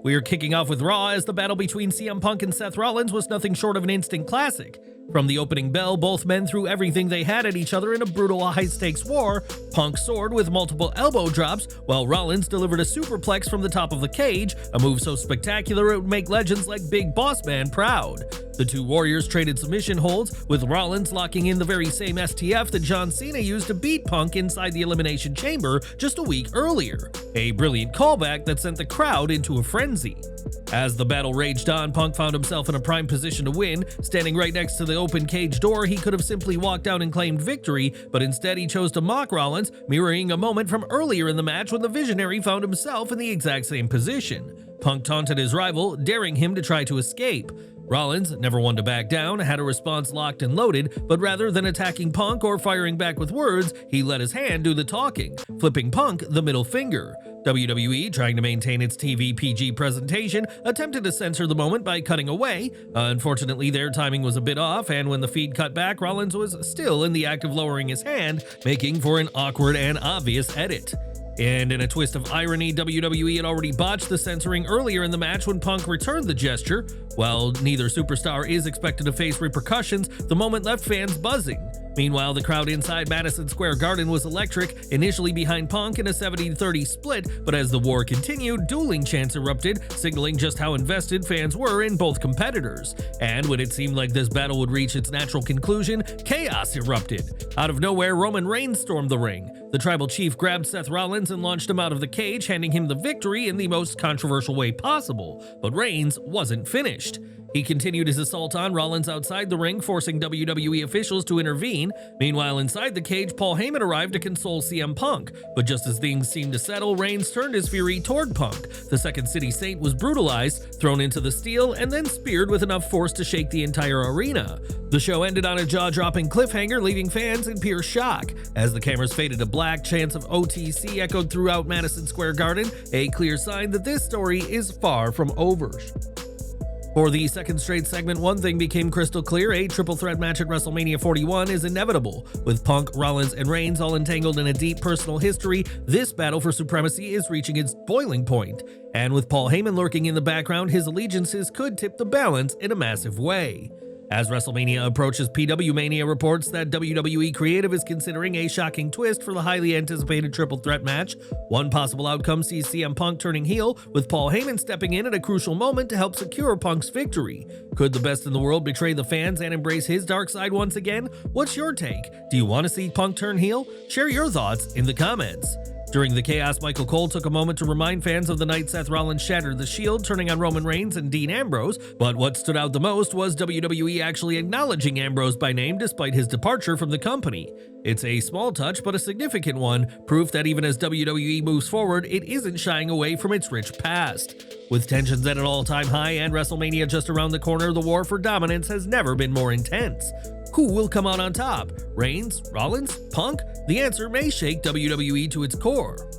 We are kicking off with Raw as the battle between CM Punk and Seth Rollins was nothing short of an instant classic. From the opening bell, both men threw everything they had at each other in a brutal high-stakes war. Punk soared with multiple elbow drops, while Rollins delivered a superplex from the top of the cage, a move so spectacular it would make legends like Big Boss Man proud. The two warriors traded submission holds, with Rollins locking in the very same STF that John Cena used to beat Punk inside the Elimination Chamber just a week earlier. A brilliant callback that sent the crowd into a frenzy. As the battle raged on, Punk found himself in a prime position to win. Standing right next to the open cage door, he could have simply walked out and claimed victory, but instead he chose to mock Rollins, mirroring a moment from earlier in the match when the Visionary found himself in the exact same position. Punk taunted his rival, daring him to try to escape. Rollins, never one to back down, had a response locked and loaded, but rather than attacking Punk or firing back with words, he let his hand do the talking, flipping Punk the middle finger. WWE, trying to maintain its TV PG presentation, attempted to censor the moment by cutting away. Unfortunately, their timing was a bit off, and when the feed cut back, Rollins was still in the act of lowering his hand, making for an awkward and obvious edit. And in a twist of irony, WWE had already botched the censoring earlier in the match when Punk returned the gesture. While neither superstar is expected to face repercussions, the moment left fans buzzing. Meanwhile, the crowd inside Madison Square Garden was electric, initially behind Punk in a 70-30 split, but as the war continued, dueling chants erupted, signaling just how invested fans were in both competitors. And when it seemed like this battle would reach its natural conclusion, chaos erupted. Out of nowhere, Roman Reigns stormed the ring. The tribal chief grabbed Seth Rollins and launched him out of the cage, handing him the victory in the most controversial way possible. But Reigns wasn't finished. He continued his assault on Rollins outside the ring, forcing WWE officials to intervene. Meanwhile, inside the cage, Paul Heyman arrived to console CM Punk. But just as things seemed to settle, Reigns turned his fury toward Punk. The Second City Saint was brutalized, thrown into the steel, and then speared with enough force to shake the entire arena. The show ended on a jaw-dropping cliffhanger, leaving fans in pure shock. As the cameras faded to black, chants of OTC echoed throughout Madison Square Garden, a clear sign that this story is far from over. For the second straight segment, one thing became crystal clear: a triple threat match at WrestleMania 41 is inevitable. With Punk, Rollins, and Reigns all entangled in a deep personal history, this battle for supremacy is reaching its boiling point. And with Paul Heyman lurking in the background, his allegiances could tip the balance in a massive way. As WrestleMania approaches, PW Mania reports that WWE Creative is considering a shocking twist for the highly anticipated triple threat match. One possible outcome sees CM Punk turning heel, with Paul Heyman stepping in at a crucial moment to help secure Punk's victory. Could the best in the world betray the fans and embrace his dark side once again? What's your take? Do you want to see Punk turn heel? Share your thoughts in the comments. During the chaos, Michael Cole took a moment to remind fans of the night Seth Rollins shattered the Shield, turning on Roman Reigns and Dean Ambrose, but what stood out the most was WWE actually acknowledging Ambrose by name despite his departure from the company. It's a small touch, but a significant one, proof that even as WWE moves forward, it isn't shying away from its rich past. With tensions at an all-time high and WrestleMania just around the corner, the war for dominance has never been more intense. Who will come out on top? Reigns? Rollins? Punk? The answer may shake WWE to its core.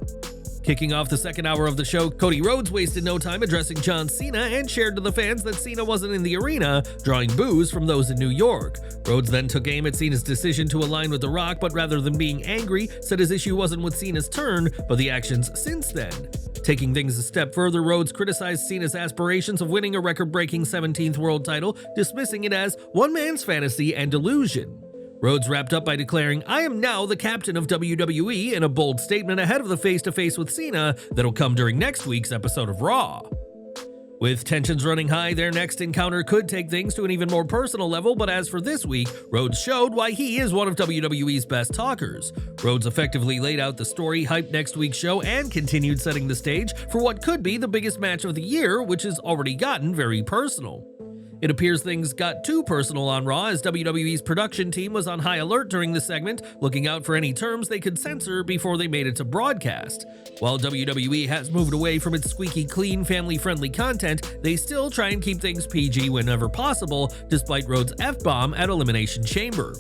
Kicking off the second hour of the show, Cody Rhodes wasted no time addressing John Cena and shared to the fans that Cena wasn't in the arena, drawing boos from those in New York. Rhodes then took aim at Cena's decision to align with The Rock, but rather than being angry, said his issue wasn't with Cena's turn, but the actions since then. Taking things a step further, Rhodes criticized Cena's aspirations of winning a record-breaking 17th world title, dismissing it as one man's fantasy and delusion. Rhodes wrapped up by declaring, "I am now the captain of WWE," in a bold statement ahead of the face-to-face with Cena that'll come during next week's episode of Raw. With tensions running high, their next encounter could take things to an even more personal level, but as for this week, Rhodes showed why he is one of WWE's best talkers. Rhodes effectively laid out the story, hyped next week's show, and continued setting the stage for what could be the biggest match of the year, which has already gotten very personal. It appears things got too personal on Raw, as WWE's production team was on high alert during the segment, looking out for any terms they could censor before they made it to broadcast. While WWE has moved away from its squeaky clean, family-friendly content, they still try and keep things PG whenever possible, despite Rhodes' F-bomb at Elimination Chamber.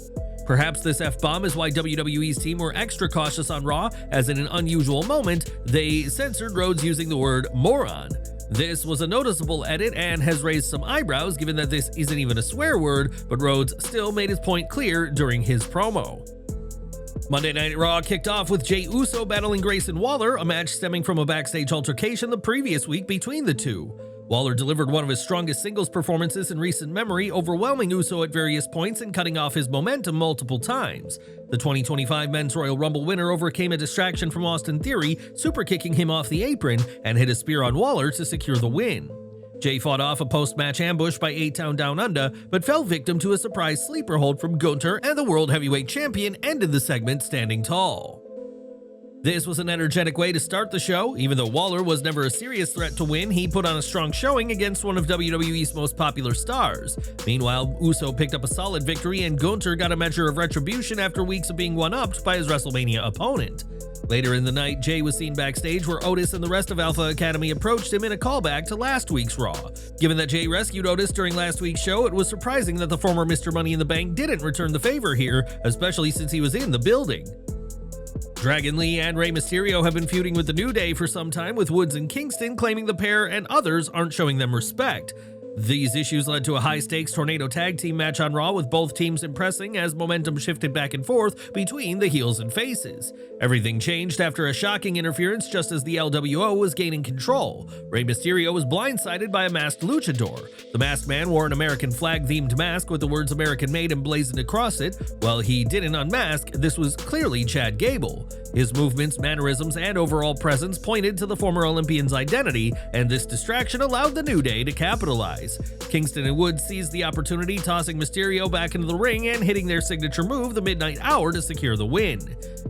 Perhaps this F-bomb is why WWE's team were extra cautious on Raw, as in an unusual moment, they censored Rhodes using the word moron. This was a noticeable edit and has raised some eyebrows given that this isn't even a swear word, but Rhodes still made his point clear during his promo. Monday Night Raw kicked off with Jey Uso battling Grayson Waller, a match stemming from a backstage altercation the previous week between the two. Waller delivered one of his strongest singles performances in recent memory, overwhelming Uso at various points and cutting off his momentum multiple times. The 2025 Men's Royal Rumble winner overcame a distraction from Austin Theory, super kicking him off the apron, and hit a spear on Waller to secure the win. Jey fought off a post-match ambush by A-Town Down Under, but fell victim to a surprise sleeper hold from Gunther, and the World Heavyweight Champion ended the segment standing tall. This was an energetic way to start the show. Even though Waller was never a serious threat to win, he put on a strong showing against one of WWE's most popular stars. Meanwhile, Uso picked up a solid victory, and Gunther got a measure of retribution after weeks of being one-upped by his WrestleMania opponent. Later in the night, Jey was seen backstage where Otis and the rest of Alpha Academy approached him in a callback to last week's Raw. Given that Jey rescued Otis during last week's show, it was surprising that the former Mr. Money in the Bank didn't return the favor here, especially since he was in the building. Dragon Lee and Rey Mysterio have been feuding with the New Day for some time, with Woods and Kingston claiming the pair and others aren't showing them respect. These issues led to a high-stakes tornado tag team match on Raw, with both teams impressing as momentum shifted back and forth between the heels and faces. Everything changed after a shocking interference just as the LWO was gaining control. Rey Mysterio was blindsided by a masked luchador. The masked man wore an American flag-themed mask with the words American Made emblazoned across it. While he didn't unmask, this was clearly Chad Gable. His movements, mannerisms, and overall presence pointed to the former Olympian's identity, and this distraction allowed the New Day to capitalize. Kingston and Woods seized the opportunity, tossing Mysterio back into the ring and hitting their signature move, the Midnight Hour, to secure the win.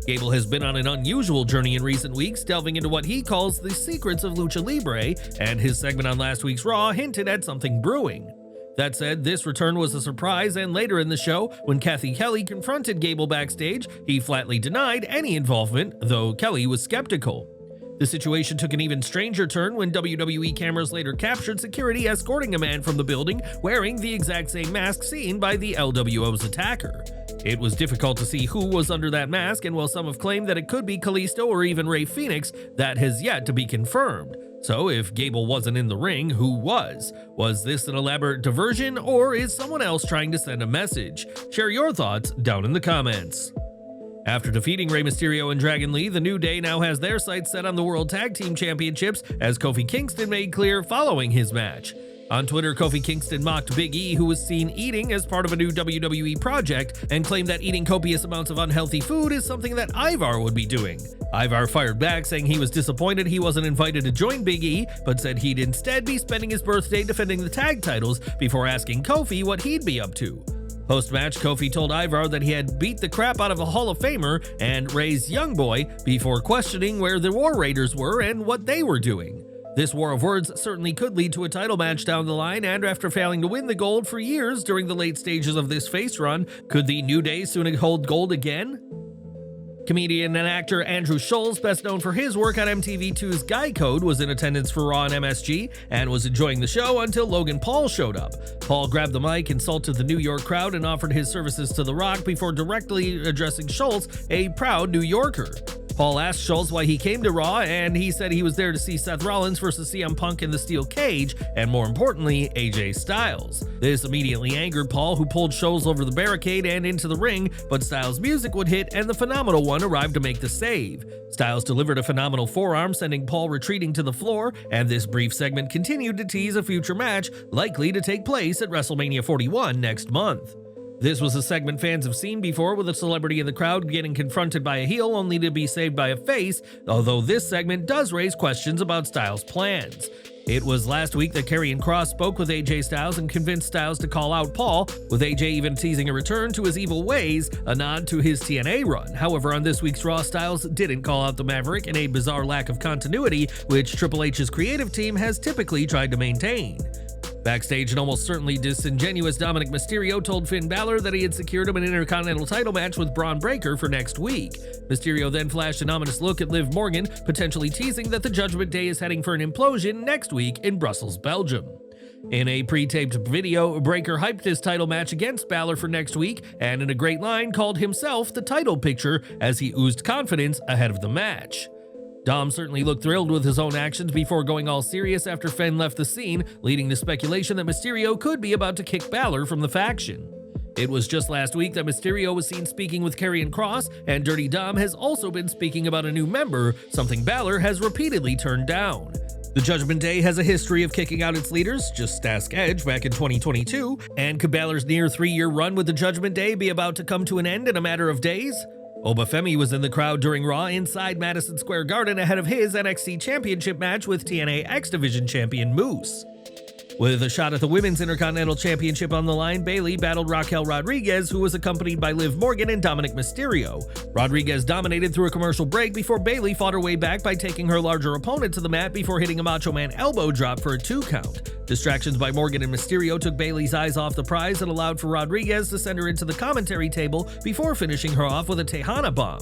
Gable has been on an unusual journey in recent weeks, delving into what he calls the secrets of Lucha Libre, and his segment on last week's Raw hinted at something brewing. That said, this return was a surprise, and later in the show, when Kathy Kelly confronted Gable backstage, he flatly denied any involvement, though Kelly was skeptical. The situation took an even stranger turn when WWE cameras later captured security escorting a man from the building wearing the exact same mask seen by the LWO's attacker. It was difficult to see who was under that mask, and while some have claimed that it could be Kalisto or even Rey Fenix, that has yet to be confirmed. So if Gable wasn't in the ring, who was? Was this an elaborate diversion, or is someone else trying to send a message? Share your thoughts down in the comments. After defeating Rey Mysterio and Dragon Lee, the New Day now has their sights set on the World Tag Team Championships, as Kofi Kingston made clear following his match. On Twitter, Kofi Kingston mocked Big E, who was seen eating as part of a new WWE project, and claimed that eating copious amounts of unhealthy food is something that Ivar would be doing. Ivar fired back, saying he was disappointed he wasn't invited to join Big E, but said he'd instead be spending his birthday defending the tag titles before asking Kofi what he'd be up to. Post-match, Kofi told Ivar that he had beat the crap out of a Hall of Famer and Rey's young boy before questioning where the War Raiders were and what they were doing. This war of words certainly could lead to a title match down the line, and after failing to win the gold for years during the late stages of this face run, could the New Day soon hold gold again? Comedian and actor Andrew Schulz, best known for his work on MTV2's Guy Code, was in attendance for Raw and MSG and was enjoying the show until Logan Paul showed up. Paul grabbed the mic, insulted the New York crowd, and offered his services to The Rock before directly addressing Schulz, a proud New Yorker. Paul asked Schulz why he came to Raw, and he said he was there to see Seth Rollins versus CM Punk in the steel cage, and more importantly, AJ Styles. This immediately angered Paul, who pulled Schulz over the barricade and into the ring, but Styles' music would hit and the Phenomenal One arrived to make the save. Styles delivered a phenomenal forearm, sending Paul retreating to the floor, and this brief segment continued to tease a future match likely to take place at WrestleMania 41 next month. This was a segment fans have seen before, with a celebrity in the crowd getting confronted by a heel only to be saved by a face, although this segment does raise questions about Styles' plans. It was last week that Karrion Kross spoke with AJ Styles and convinced Styles to call out Paul, with AJ even teasing a return to his evil ways, a nod to his TNA run. However, on this week's Raw, Styles didn't call out the Maverick in a bizarre lack of continuity, which Triple H's creative team has typically tried to maintain. Backstage, an almost certainly disingenuous Dominik Mysterio told Finn Balor that he had secured him an Intercontinental title match with Braun Breaker for next week. Mysterio then flashed an ominous look at Liv Morgan, potentially teasing that the Judgment Day is heading for an implosion next week in Brussels, Belgium. In a pre-taped video, Breaker hyped his title match against Balor for next week, and in a great line called himself the title picture as he oozed confidence ahead of the match. Dom certainly looked thrilled with his own actions before going all serious after Finn left the scene, leading to speculation that Mysterio could be about to kick Balor from the faction. It was just last week that Mysterio was seen speaking with Karrion Kross, and Dirty Dom has also been speaking about a new member, something Balor has repeatedly turned down. The Judgment Day has a history of kicking out its leaders, just ask Edge back in 2022, and could Balor's near 3-year run with the Judgment Day be about to come to an end in a matter of days? Femi was in the crowd during Raw inside Madison Square Garden ahead of his NXT Championship match with TNA X Division champion Moose. With a shot at the Women's Intercontinental Championship on the line, Bayley battled Raquel Rodriguez, who was accompanied by Liv Morgan and Dominik Mysterio. Rodriguez dominated through a commercial break before Bayley fought her way back by taking her larger opponent to the mat before hitting a Macho Man elbow drop for a 2 count. Distractions by Morgan and Mysterio took Bayley's eyes off the prize and allowed for Rodriguez to send her into the commentary table before finishing her off with a Tejana bomb.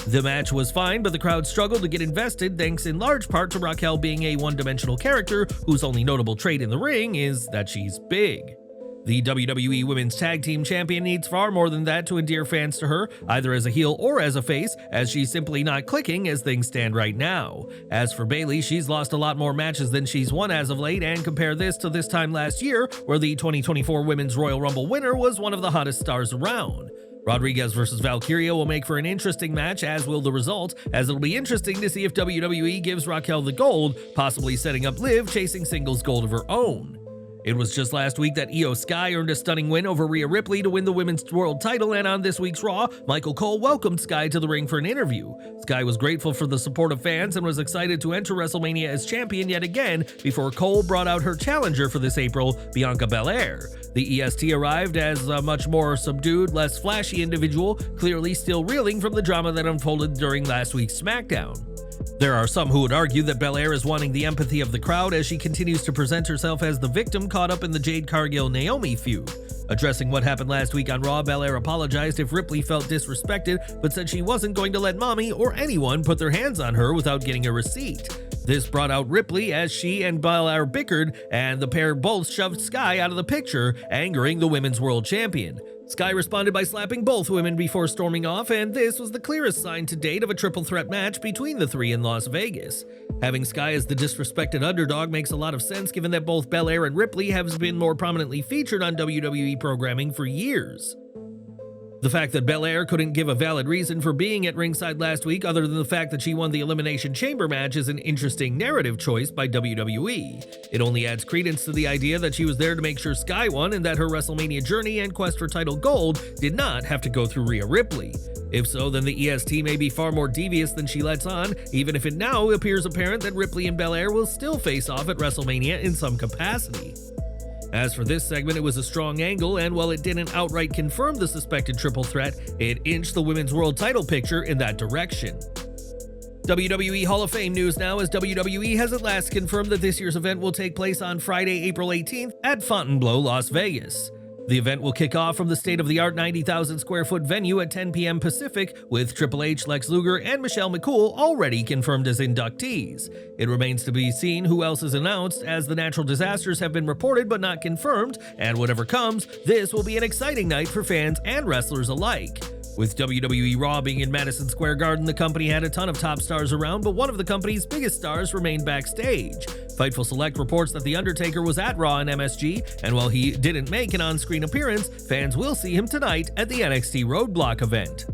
The match was fine, but the crowd struggled to get invested thanks in large part to Raquel being a one-dimensional character whose only notable trait in the ring is that she's big. The WWE Women's Tag Team Champion needs far more than that to endear fans to her, either as a heel or as a face, as she's simply not clicking as things stand right now. As for Bayley, she's lost a lot more matches than she's won as of late, and compare this to this time last year, where the 2024 Women's Royal Rumble winner was one of the hottest stars around. Rodriguez versus Valkyria will make for an interesting match, as will the result, as it'll be interesting to see if WWE gives Raquel the gold, possibly setting up Liv chasing singles gold of her own. It was just last week that Io Sky earned a stunning win over Rhea Ripley to win the Women's World title, and on this week's Raw, Michael Cole welcomed Sky to the ring for an interview. Sky was grateful for the support of fans and was excited to enter WrestleMania as champion yet again before Cole brought out her challenger for this April, Bianca Belair. The EST arrived as a much more subdued, less flashy individual, clearly still reeling from the drama that unfolded during last week's SmackDown. There are some who would argue that Belair is wanting the empathy of the crowd as she continues to present herself as the victim caught up in the Jade Cargill-Naomi feud. Addressing what happened last week on Raw, Belair apologized if Ripley felt disrespected, but said she wasn't going to let Mommy or anyone put their hands on her without getting a receipt. This brought out Ripley as she and Belair bickered, and the pair both shoved Sky out of the picture, angering the Women's World Champion. Sky responded by slapping both women before storming off, and this was the clearest sign to date of a triple threat match between the three in Las Vegas. Having Sky as the disrespected underdog makes a lot of sense given that both Belair and Ripley have been more prominently featured on WWE programming for years. The fact that Belair couldn't give a valid reason for being at ringside last week other than the fact that she won the Elimination Chamber match is an interesting narrative choice by WWE. It only adds credence to the idea that she was there to make sure Sky won and that her WrestleMania journey and quest for title gold did not have to go through Rhea Ripley. If so, then the EST may be far more devious than she lets on, even if it now appears apparent that Ripley and Belair will still face off at WrestleMania in some capacity. As for this segment, it was a strong angle, and while it didn't outright confirm the suspected triple threat, it inched the Women's World title picture in that direction. WWE Hall of Fame news now, as WWE has at last confirmed that this year's event will take place on Friday, April 18th at Fontainebleau, Las Vegas. The event will kick off from the state-of-the-art 90,000 square foot venue at 10 p.m. Pacific, with Triple H, Lex Luger, and Michelle McCool already confirmed as inductees. It remains to be seen who else is announced, as the natural disasters have been reported but not confirmed, and whatever comes, this will be an exciting night for fans and wrestlers alike. With WWE RAW being in Madison Square Garden, the company had a ton of top stars around, but one of the company's biggest stars remained backstage. Fightful Select reports that The Undertaker was at Raw and MSG, and while he didn't make an on-screen appearance, fans will see him tonight at the NXT Roadblock event.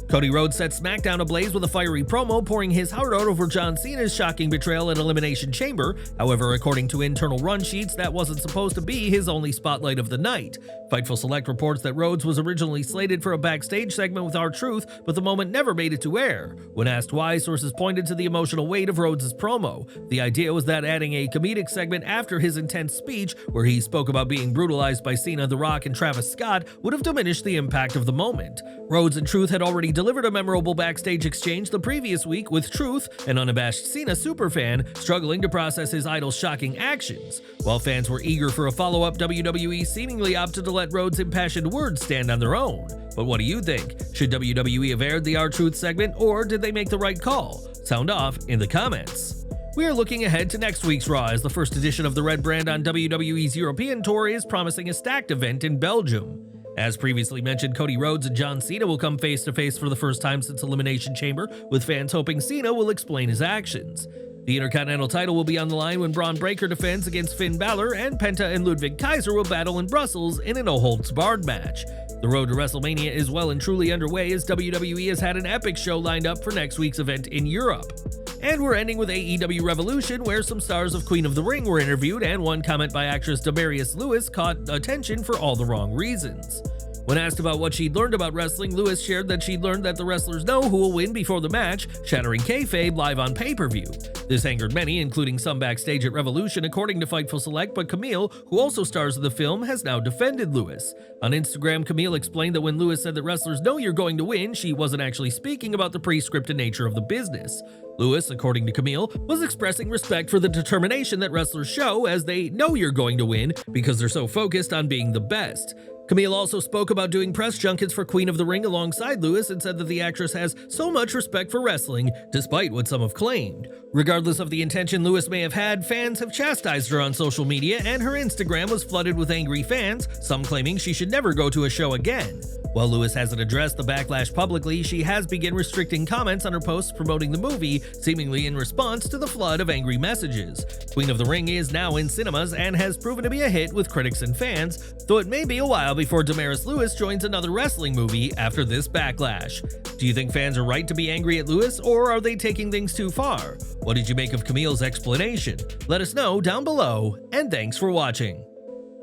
Cody Rhodes set SmackDown ablaze with a fiery promo, pouring his heart out over John Cena's shocking betrayal at Elimination Chamber. However, according to internal run sheets, that wasn't supposed to be his only spotlight of the night. Fightful Select reports that Rhodes was originally slated for a backstage segment with R-Truth, but the moment never made it to air. When asked why, sources pointed to the emotional weight of Rhodes' promo. The idea was that adding a comedic segment after his intense speech, where he spoke about being brutalized by Cena, The Rock, and Travis Scott, would have diminished the impact of the moment. Rhodes and Truth had already delivered a memorable backstage exchange the previous week, with Truth, an unabashed Cena superfan, struggling to process his idol's shocking actions. While fans were eager for a follow-up, WWE seemingly opted to let Rhodes' impassioned words stand on their own. But what do you think? Should WWE have aired the R-Truth segment, or did they make the right call? Sound off in the comments. We are looking ahead to next week's Raw, as the first edition of the Red Brand on WWE's European tour is promising a stacked event in Belgium. As previously mentioned, Cody Rhodes and John Cena will come face-to-face for the first time since Elimination Chamber, with fans hoping Cena will explain his actions. The Intercontinental title will be on the line when Braun Breaker defends against Finn Balor, and Penta and Ludwig Kaiser will battle in Brussels in a no-holds-barred match. The road to WrestleMania is well and truly underway as WWE has had an epic show lined up for next week's event in Europe. And we're ending with AEW Revolution, where some stars of Queen of the Ring were interviewed, and one comment by actress Damaris Lewis caught attention for all the wrong reasons. When asked about what she'd learned about wrestling, Lewis shared that she'd learned that the wrestlers know who will win before the match, shattering kayfabe live on pay-per-view. This angered many, including some backstage at Revolution, according to Fightful Select, but Kamille, who also stars in the film, has now defended Lewis. On Instagram, Kamille explained that when Lewis said that wrestlers know you're going to win, she wasn't actually speaking about the pre-scripted nature of the business. Lewis, according to Kamille, was expressing respect for the determination that wrestlers show as they know you're going to win because they're so focused on being the best. Kamille also spoke about doing press junkets for Queen of the Ring alongside Lewis and said that the actress has so much respect for wrestling, despite what some have claimed. Regardless of the intention Lewis may have had, fans have chastised her on social media, and her Instagram was flooded with angry fans, some claiming she should never go to a show again. While Lewis hasn't addressed the backlash publicly, she has begun restricting comments on her posts promoting the movie, seemingly in response to the flood of angry messages. Queen of the Ring is now in cinemas and has proven to be a hit with critics and fans, though it may be a while before Damaris Lewis joins another wrestling movie after this backlash. Do you think fans are right to be angry at Lewis, or are they taking things too far? What did you make of Kamille's explanation? Let us know down below, and thanks for watching.